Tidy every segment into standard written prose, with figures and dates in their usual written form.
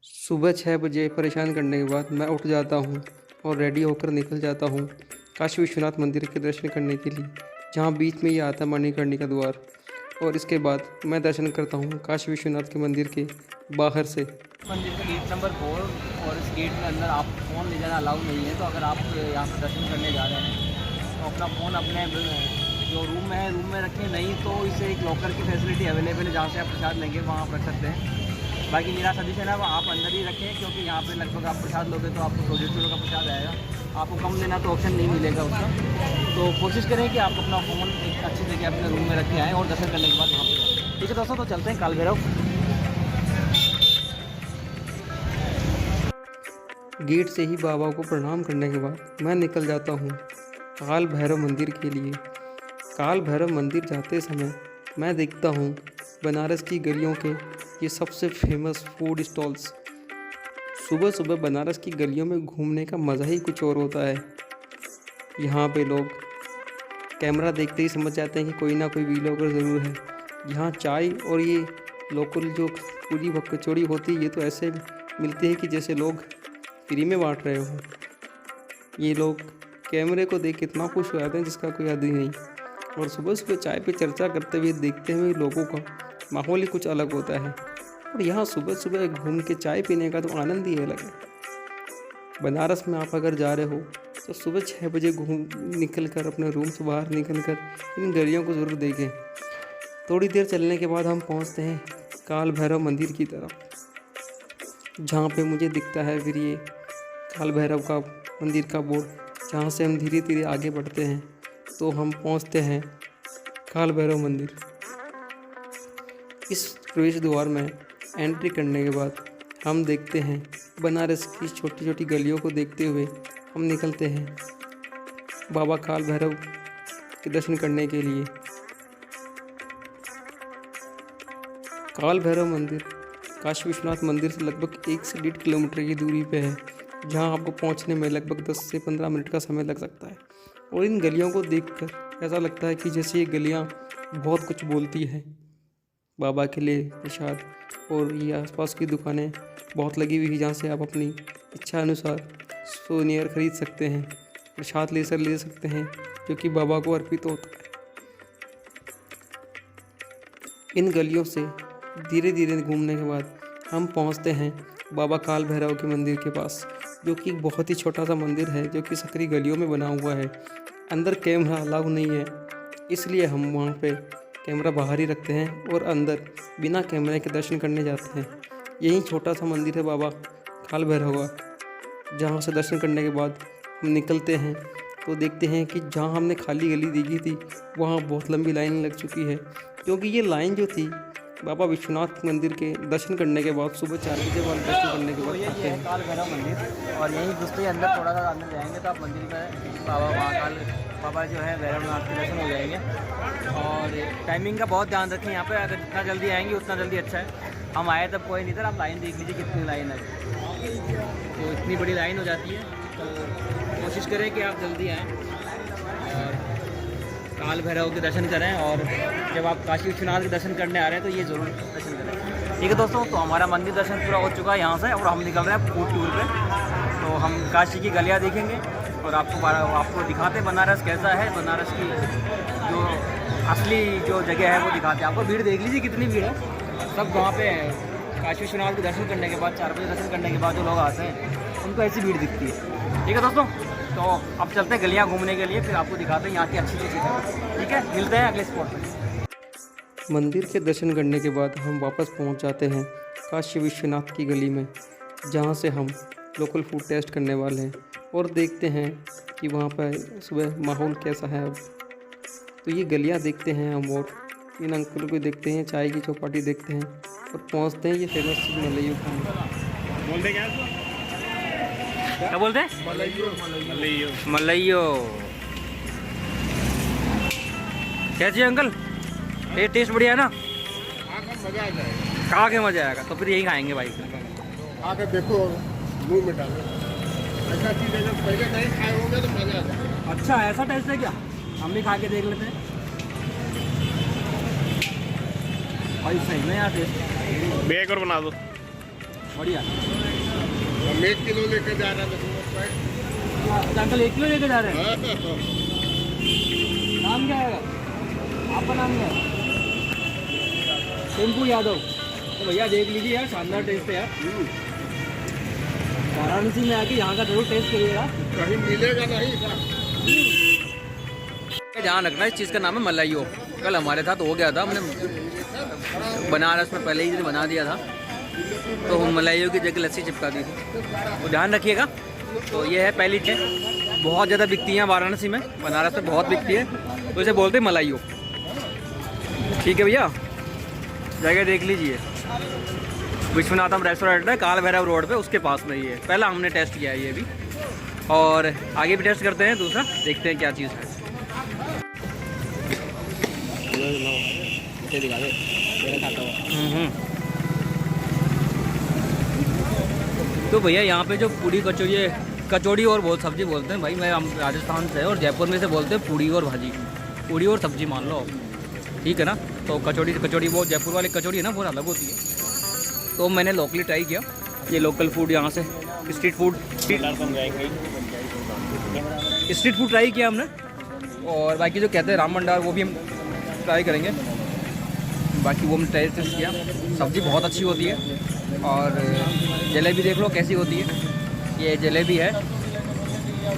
सुबह 6 बजे परेशान करने के बाद मैं उठ जाता हूँ और रेडी होकर निकल जाता हूँ काशी विश्वनाथ मंदिर के दर्शन करने के लिए, जहाँ बीच में ही आता है मणिकर्णिका द्वार। और इसके बाद मैं दर्शन करता हूँ काशी विश्वनाथ के मंदिर के बाहर से। मंदिर का गेट नंबर 4 और इस गेट के अंदर आप फ़ोन ले जाना अलाउ नहीं है। तो अगर आप यहाँ पर दर्शन करने जा रहे हैं तो अपना फ़ोन अपने जो रूम में रखें, नहीं तो इसे एक लॉकर की फैसिलिटी अवेलेबल है जहाँ से आप प्रसाद लेंगे वहाँ आप रख सकते हैं। बाकी मेरा सजेशन है वो आप अंदर ही रखें, क्योंकि यहाँ पे लगभग आप प्रसाद लोगे तो आपको 150 रुपये का प्रसाद आएगा, आपको कम देना तो ऑप्शन नहीं मिलेगा उसका। तो कोशिश करें कि आप अपना फ़ोन एक अच्छी जगह अपने रूम में रख के आएँ और दर्शन करने के बाद वहाँ पर जाएँ। ठीक है दोस्तों, तो चलते हैं काल भैरव। गेट से ही बाबा को प्रणाम करने के बाद मैं निकल जाता हूँ काल भैरव मंदिर के लिए। काल भैरव मंदिर जाते समय मैं देखता हूँ बनारस की गलियों के ये सबसे फेमस फूड स्टॉल्स। सुबह सुबह बनारस की गलियों में घूमने का मज़ा ही कुछ और होता है। यहाँ पे लोग कैमरा देखते ही समझ जाते हैं कि कोई ना कोई वीलॉगर ज़रूर है। यहाँ चाय और ये लोकल जो पूरी कचौड़ी होती है, ये तो ऐसे मिलती है कि जैसे लोग फ्री में बांट रहे हो। ये लोग कैमरे को देख कितना खुश हो जाते हैं जिसका कोई हद ही नहीं। और सुबह सुबह चाय पे चर्चा करते हुए देखते हुए लोगों का माहौल ही कुछ अलग होता है। और यहाँ सुबह सुबह घूम के चाय पीने का तो आनंद ही अलग है। बनारस में आप अगर जा रहे हो तो सुबह 6 बजे निकल कर अपने रूम से बाहर निकल कर इन गलियों को ज़रूर देखें। थोड़ी देर चलने के बाद हम पहुँचते हैं काल भैरव मंदिर की तरफ, जहाँ पे मुझे दिखता है फिर ये काल भैरव का मंदिर का बोर्ड। जहाँ से हम धीरे धीरे आगे बढ़ते हैं तो हम पहुँचते हैं काल भैरव मंदिर। इस प्रवेश द्वार में एंट्री करने के बाद हम देखते हैं बनारस की छोटी छोटी गलियों को देखते हुए हम निकलते हैं बाबा काल भैरव के दर्शन करने के लिए। काल भैरव मंदिर काशी विश्वनाथ मंदिर से लगभग 1 से 1.5 किलोमीटर की दूरी पे है, जहां आपको पहुंचने में लगभग 10 से 15 मिनट का समय लग सकता है। और इन गलियों को देखकर ऐसा लगता है कि जैसे ये गलियां बहुत कुछ बोलती है। बाबा के लिए प्रसाद और ये आसपास की दुकानें बहुत लगी हुई है, जहाँ से आप अपनी इच्छा अनुसार सोनियर खरीद सकते हैं, प्रसाद ले सकते हैं जो कि बाबा को अर्पित होता है। इन गलियों से धीरे धीरे घूमने के बाद हम पहुंचते हैं बाबा काल भैरव के मंदिर के पास, जो कि एक बहुत ही छोटा सा मंदिर है जो कि सकरी गलियों में बना हुआ है। अंदर कैमरा अलाउ नहीं है, इसलिए हम वहाँ पे कैमरा बाहर ही रखते हैं और अंदर बिना कैमरे के दर्शन करने जाते हैं। यही छोटा सा मंदिर है बाबा काल भैरव का, जहाँ से दर्शन करने के बाद हम निकलते हैं तो देखते हैं कि जहाँ हमने खाली गली देखी थी वहाँ बहुत लंबी लाइन लग चुकी है, क्योंकि ये लाइन जो थी बाबा विश्वनाथ मंदिर के दर्शन करने के बाद सुबह 4 बजे वाले दर्शन करने के बाद ये आते है हैं। काल भैरव मंदिर, और यहीं घुसते अंदर थोड़ा सा अंदर जाएंगे तो आप मंदिर में बाबा महाकाल बाबा जो है भैरवनाथ के दर्शन हो जाएंगे। और टाइमिंग का बहुत ध्यान रखें यहाँ पे, अगर जितना जल्दी आएंगे उतना जल्दी अच्छा है। हम आए तब कोई नहीं था, आप लाइन देख लीजिए कितनी लाइन है, तो इतनी बड़ी लाइन हो जाती है। तो कोशिश करें कि आप जल्दी आएँ और काल भैरव के दर्शन करें। और जब आप काशी विश्वनाथ के दर्शन करने आ रहे हैं तो ये ज़रूर दर्शन करें। ठीक है दोस्तों, तो हमारा मंदिर दर्शन पूरा हो चुका है यहाँ से, और हम निकल रहे हैं फूड टूर पे। तो हम काशी की गलियाँ देखेंगे और आपको दिखाते हैं बनारस कैसा है, बनारस की जो असली जो जगह है वो दिखाते हैं आपको। भीड़ देख लीजिए कितनी भीड़ है, सब वहाँ पे काशी विश्वनाथ के दर्शन करने के बाद 4 बजे दर्शन करने के बाद जो लोग आते हैं उनको ऐसी भीड़ दिखती है। ठीक है दोस्तों, तो अब चलते हैं गलियाँ घूमने के लिए, फिर आपको दिखाते हैं यहाँ की अच्छी चीज़ें। ठीक है, मिलते हैं अगले स्पॉट पर। मंदिर के दर्शन करने के बाद हम वापस पहुंच जाते हैं काशी विश्वनाथ की गली में, जहां से हम लोकल फूड टेस्ट करने वाले हैं और देखते हैं कि वहां पर सुबह माहौल कैसा है। अब तो ये गलियां देखते हैं हम और इन अंकल को देखते हैं, चाय की चौपाटी देखते हैं और पहुंचते हैं ये फेमस चीज़ मलइयो खाने। बोलते क्या बोलते हैं? मलइयो। कैसी है अंकल? ये टेस्ट बढ़िया है ना? खा के मजा आएगा, तो फिर यही खाएंगे भाई। आके देखो, मुंह में डालो, ऐसा चीज़ है जब पहले नहीं खाए होंगे तो मजा आ जाएगा। अच्छा, ऐसा टेस्ट है क्या? हम भी खा के देख लेते हैं भाई। सही में यार टेस्ट। बैग और बना दो। बढ़िया। हम 1 किलो लेके जा रहे थे। अंकल 1 किलो लेके जा रहे हैं? हाँ। नाम क्या है आपका? नाम क्या है? टिंकू यादव। तो भैया देख लीजिए यार, शानदार टेस्ट है यार। वाराणसी में आके यहाँ का जरूर टेस्ट करिएगा, कहीं मिलेगा नहीं था। ध्यान रखना, इस चीज़ का नाम है मलाइयो। कल हमारे साथ हो गया था, हमने बनारस में पहले ही दिन बना दिया था, तो हम मलाइयो की जगह लस्सी चिपका दी थी, तो ध्यान रखिएगा। तो ये है पहली चीज़, बहुत ज़्यादा बिकती हैं वाराणसी में, बनारस में बहुत बिकती है, तो इसे बोलते हैं मलाइयो। ठीक है भैया, जगह देख लीजिए, विश्वनाथम रेस्टोरेंट है, काल भैरव रोड पे, उसके पास में ही है। पहला हमने टेस्ट किया है ये भी, और आगे भी टेस्ट करते हैं दूसरा, देखते हैं क्या चीज़ है। दिखा दे, खाता हुआ। तो भैया यहाँ पे जो पूड़ी कचौड़ी, कचौड़ी और बहुत सब्जी बोलते हैं भाई, मैं राजस्थान से और जयपुर में से बोलते हैं पूड़ी और भाजी, पूड़ी और सब्जी मान लो, ठीक है ना। तो कचौड़ी वो जयपुर वाली कचौड़ी है ना, बहुत अलग होती है। तो मैंने लोकली ट्राई किया, ये लोकल फूड यहाँ से, स्ट्रीट फूड ट्राई किया हमने, और बाकी जो कहते हैं राम भंडार वो भी हम ट्राई करेंगे, बाकी वो हमने टेस्ट किया। सब्ज़ी बहुत अच्छी होती है, और जलेबी देख लो कैसी होती है, ये जलेबी है,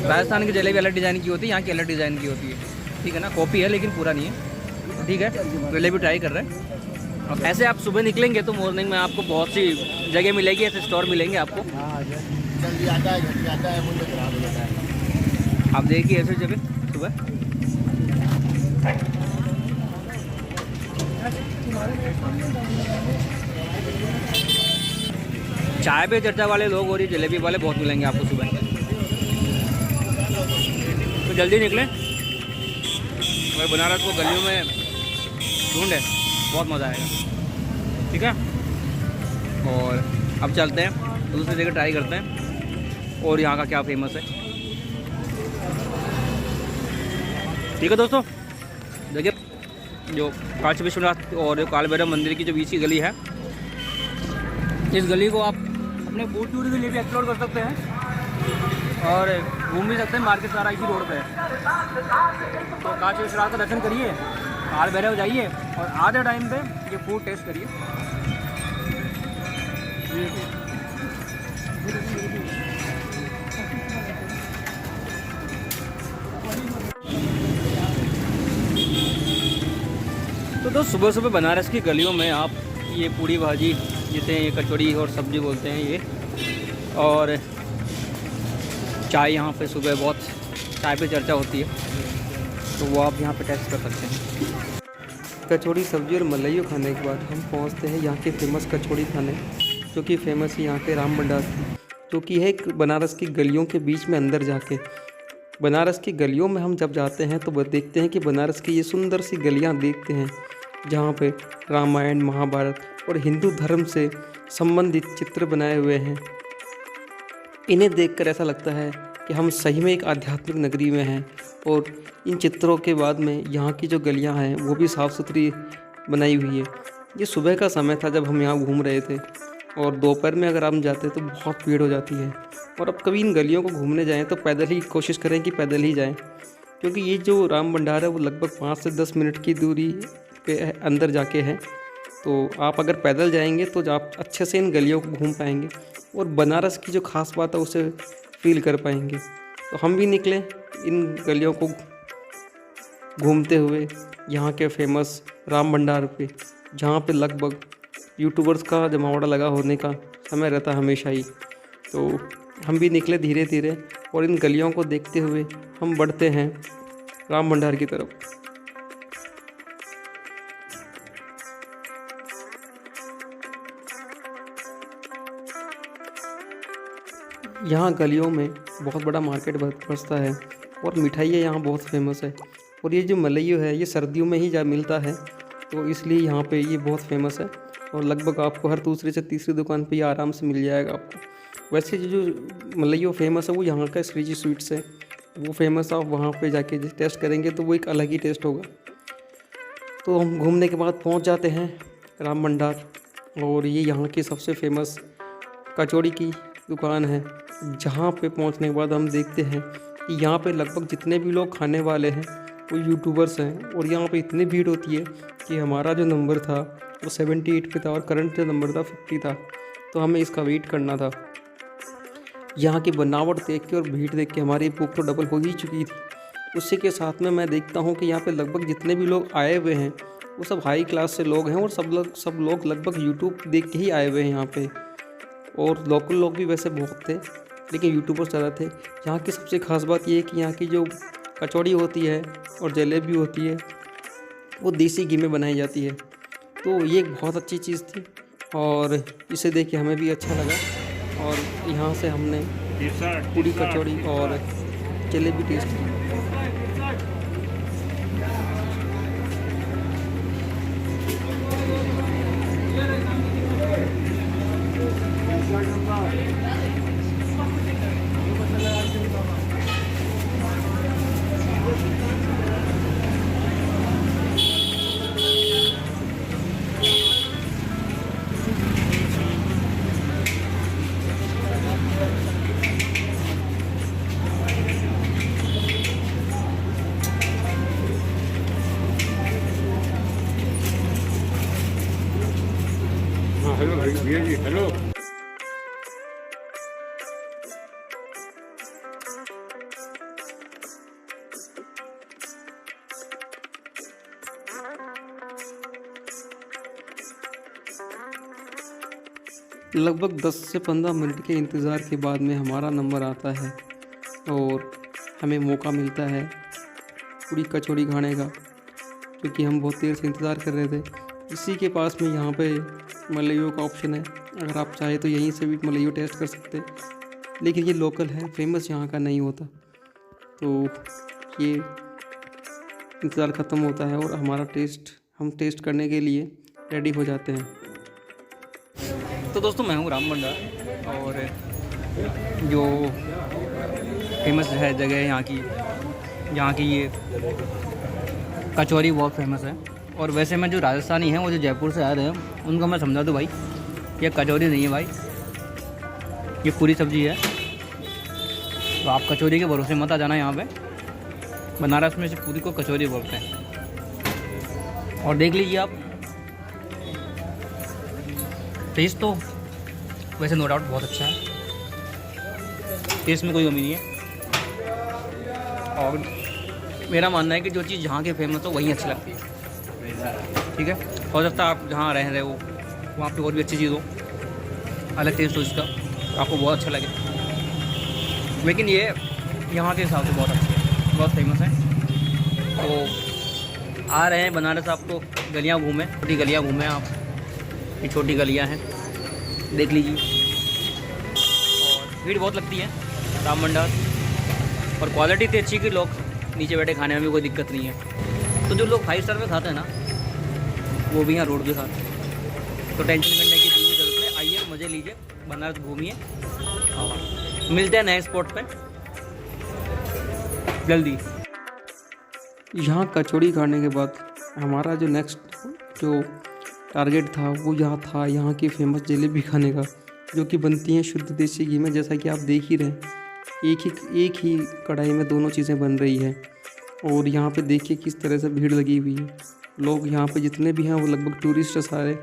राजस्थान की जलेबी अलग डिज़ाइन की होती है, यहाँ की अलग डिज़ाइन की होती है, ठीक है ना। कॉपी है लेकिन पूरा नहीं है, ठीक है। जलेबी ट्राई कर रहे हैं। और ऐसे आप सुबह निकलेंगे तो मॉर्निंग में आपको बहुत सी जगह मिलेगी, ऐसे स्टोर मिलेंगे आपको। जल्दी आता है, मुझे खराब हो जाता है। आप देखिए ऐसे जगह सुबह। चाय पे चर्चा वाले लोग और ये जलेबी वाले बहुत मिलेंगे आपको सुबह, तो जल्दी निकलें। अगर बनारस को गलियों में ढूंढे बहुत मज़ा आएगा, ठीक है। और अब चलते हैं दूसरी जगह, ट्राई करते हैं और यहाँ का क्या फेमस है, ठीक है दोस्तों। देखिए जो काशी विश्वनाथ और काल भैरव मंदिर की जो बीच की गली है, इस गली को आप अपने बूट टूर के लिए भी एक्सप्लोर कर सकते हैं और घूम भी सकते हैं, मार्केट सारा इसी रोड पे है। तो काशी विश्वनाथ का दर्शन करिए, काल भैरव जाइए, और आधे टाइम पे ये फूड टेस्ट करिए। तो दोस्त सुबह सुबह बनारस की गलियों में आप ये पूड़ी भाजी जिसे ये कचौड़ी और सब्जी बोलते हैं ये, और चाय यहाँ पे सुबह बहुत चाय पे चर्चा होती है, तो वो आप यहाँ पे टेस्ट कर सकते हैं। कचौड़ी सब्जी और मलाइयो खाने के बाद हम पहुंचते हैं यहाँ के फेमस कचौड़ी खाने, जो कि फेमस है यहाँ के राम भंडार की, जो कि है एक बनारस की गलियों के बीच में अंदर जाके। बनारस की गलियों में हम जब जाते हैं तो देखते हैं कि बनारस की ये सुंदर सी गलियाँ देखते हैं, जहाँ पे रामायण, महाभारत और हिंदू धर्म से संबंधित चित्र बनाए हुए हैं। इन्हें देखकर ऐसा लगता है कि हम सही में एक आध्यात्मिक नगरी में हैं, और इन चित्रों के बाद में यहाँ की जो गलियाँ हैं वो भी साफ़ सुथरी बनाई हुई है। ये सुबह का समय था जब हम यहाँ घूम रहे थे, और दोपहर में अगर हम जाते तो बहुत भीड़ हो जाती है। और अब कभी इन गलियों को घूमने जाएं तो पैदल ही कोशिश करें कि पैदल ही जाएं, क्योंकि ये जो राम भंडार है वो लगभग 5 से 10 मिनट की दूरी पे अंदर जाके है। तो आप अगर पैदल जाएंगे तो आप अच्छे से इन गलियों को घूम पाएंगे और बनारस की जो ख़ास बात है उसे फील कर पाएंगे। तो हम भी निकले इन गलियों को घूमते हुए यहाँ के फेमस राम भंडार पे, जहाँ पे लगभग यूट्यूबर्स का जमावड़ा लगा होने का समय रहता हमेशा ही। तो हम भी निकले धीरे धीरे, और इन गलियों को देखते हुए हम बढ़ते हैं राम भंडार की तरफ। यहाँ गलियों में बहुत बड़ा मार्केट बसता है, और मिठाइयाँ यहाँ बहुत फेमस है। और ये जो मलाइयो है ये सर्दियों में ही जा मिलता है, तो इसलिए यहाँ पे ये बहुत फेमस है, और लगभग आपको हर दूसरी से तीसरी दुकान पे ये आराम से मिल जाएगा आपको। वैसे जो मलाइयो फेमस है वो यहाँ का श्रीजी स्वीट्स है, वो फेमस, आप वहाँ पे जाके टेस्ट करेंगे तो वो एक अलग ही टेस्ट होगा। तो हम घूमने के बाद पहुँच जाते हैं राम भंडार, और ये यहाँ की सबसे फेमस कचौड़ी की दुकान है, जहाँ पे पहुँचने के बाद हम देखते हैं कि यहाँ पे लगभग जितने भी लोग खाने वाले हैं वो यूट्यूबर्स हैं, और यहाँ पे इतनी भीड़ होती है कि हमारा जो नंबर था वो 78 पे था और करंट जो नंबर था 50 था, तो हमें इसका वेट करना था। यहाँ की बनावट देख के और भीड़ देख के हमारी भूख तो डबल हो ही चुकी थी। उसी के साथ में मैं देखता हूँ कि यहाँ पे लगभग जितने भी लोग आए हुए हैं वो सब हाई क्लास से लोग हैं, और सब लोग लगभग यूट्यूब देख के ही आए हुए हैं यहाँ पे। और लोकल लोग भी वैसे बहुत थे, लेकिन यूट्यूबर्स ज़्यादा थे। यहाँ की सबसे ख़ास बात ये है कि यहाँ की जो कचौड़ी होती है और जलेबी होती है वो देसी घी में बनाई जाती है, तो ये एक बहुत अच्छी चीज़ थी और इसे देख के हमें भी अच्छा लगा। और यहाँ से हमने पूरी कचौड़ी और जलेबी टेस्ट की। हेलो भैया जी, हेलो। लगभग 10 से 15 मिनट के इंतज़ार के बाद में हमारा नंबर आता है और हमें मौका मिलता है पूरी कचौड़ी खाने का, क्योंकि हम बहुत देर से इंतज़ार कर रहे थे। इसी के पास में यहाँ पे मलाइयों का ऑप्शन है, अगर आप चाहें तो यहीं से भी मलाइयों टेस्ट कर सकते हैं, लेकिन ये लोकल है, फेमस यहाँ का नहीं होता। तो ये इंतज़ार ख़त्म होता है और हम टेस्ट करने के लिए रेडी हो जाते हैं। तो दोस्तों मैं हूँ राम भंडार, और जो फेमस है जगह है यहाँ की ये कचौरी बहुत फेमस है। और वैसे में जो राजस्थानी हैं वो जो जयपुर से आ रहे हैं उनको मैं समझा दूँ भाई, ये कचौरी नहीं है भाई, ये पूरी सब्ज़ी है। तो आप कचौरी के भरोसे मत आ जाना यहाँ पे, बनारस में से पूरी को कचौरी बोलते हैं। और देख लीजिए आप, टेस्ट तो वैसे नो डाउट बहुत अच्छा है, टेस्ट में कोई कमी नहीं है। और मेरा मानना है कि जो चीज़ जहाँ की फेमस हो वहीं अच्छी लगती है, ठीक है। हो सकता है आप जहाँ रह रहे हो वहाँ पे और भी अच्छी चीज़ हो, अलग टेस्ट हो इसका, आपको बहुत अच्छा लगे, लेकिन ये यहाँ के हिसाब से बहुत अच्छी है, बहुत फेमस है। तो आ रहे हैं बनारस, आपको गलियाँ घूमें, छोटी गलियाँ घूमें आप, ये छोटी गलियाँ हैं, देख लीजिए। और भीड़ बहुत लगती है राम भंडार, और क्वालिटी इतनी अच्छी कि लोग नीचे बैठे खाने में भी कोई दिक्कत नहीं है। तो जो लोग 5 स्टार में खाते हैं ना, वो भी यहाँ रोड पे खाते हैं। तो टेंशन करने की जरूरत नहीं, आइए मज़े लीजिए, बनारस घूमिए। मिलते हैं नए स्पॉट पे जल्दी। यहाँ कचौड़ी खाने के बाद हमारा जो नेक्स्ट जो टारगेट था वो यहाँ की फेमस जलेबी खाने का, जो कि बनती हैं शुद्ध देसी घी में। जैसा कि आप देख ही रहे हैं, एक ही कढ़ाई में दोनों चीज़ें बन रही है। और यहाँ पे देखिए किस तरह से भीड़ लगी हुई है। लोग यहाँ पे जितने भी हैं वो लगभग टूरिस्ट है सारे,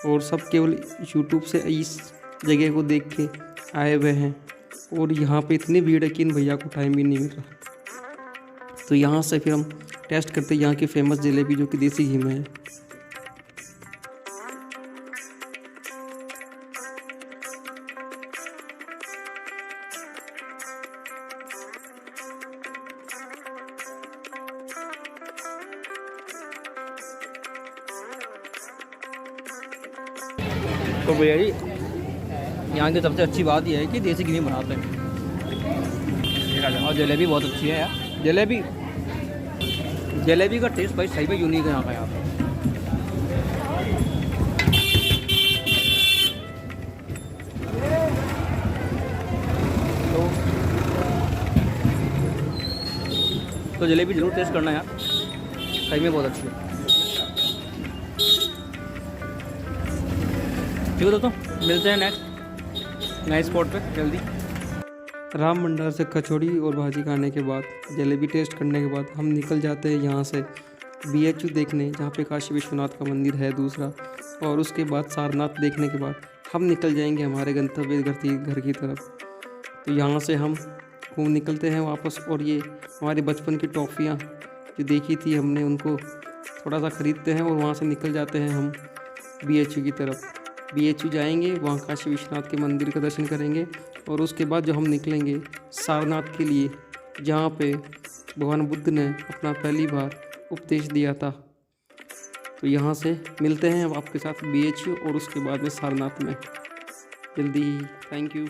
और सब केवल यूट्यूब से इस जगह को देख के आए हुए हैं। और यहाँ पे इतनी भीड़ है कि इन भैया को टाइम भी नहीं मिल रहा। तो यहाँ से फिर हम टेस्ट करते हैं यहाँ की फेमस जलेबी, जो कि देसी घी में है। तो भैया जी, यहाँ की सबसे अच्छी बात यह है कि देसी घी में बनाते हैं, और जलेबी बहुत अच्छी है यार। जलेबी का टेस्ट भाई सही में यूनिक है यहाँ का। यहाँ तो जलेबी ज़रूर टेस्ट करना यार, सही में बहुत अच्छी है। ठीक है दोस्तों, मिलते हैं नेक्स्ट नए स्पॉट पे जल्दी। राम भंडार से कचौड़ी और भाजी खाने के बाद, जलेबी टेस्ट करने के बाद हम निकल जाते हैं यहाँ से BHU देखने, जहाँ पे काशी विश्वनाथ का मंदिर है दूसरा। और उसके बाद सारनाथ देखने के बाद हम निकल जाएंगे हमारे गंतव्य घर की तरफ। तो यहाँ से हम घूम निकलते हैं वापस, और ये हमारे बचपन की टॉफ़ियाँ जो देखी थी हमने, उनको थोड़ा सा ख़रीदते हैं और वहाँ से निकल जाते हैं हम BHU की तरफ। BHU जाएंगे, वहाँ काशी विश्वनाथ के मंदिर का दर्शन करेंगे, और उसके बाद जो हम निकलेंगे सारनाथ के लिए, जहाँ पे भगवान बुद्ध ने अपना पहली बार उपदेश दिया था। तो यहाँ से मिलते हैं अब आपके साथ BHU और उसके बाद में सारनाथ में जल्दी ही। Thank you.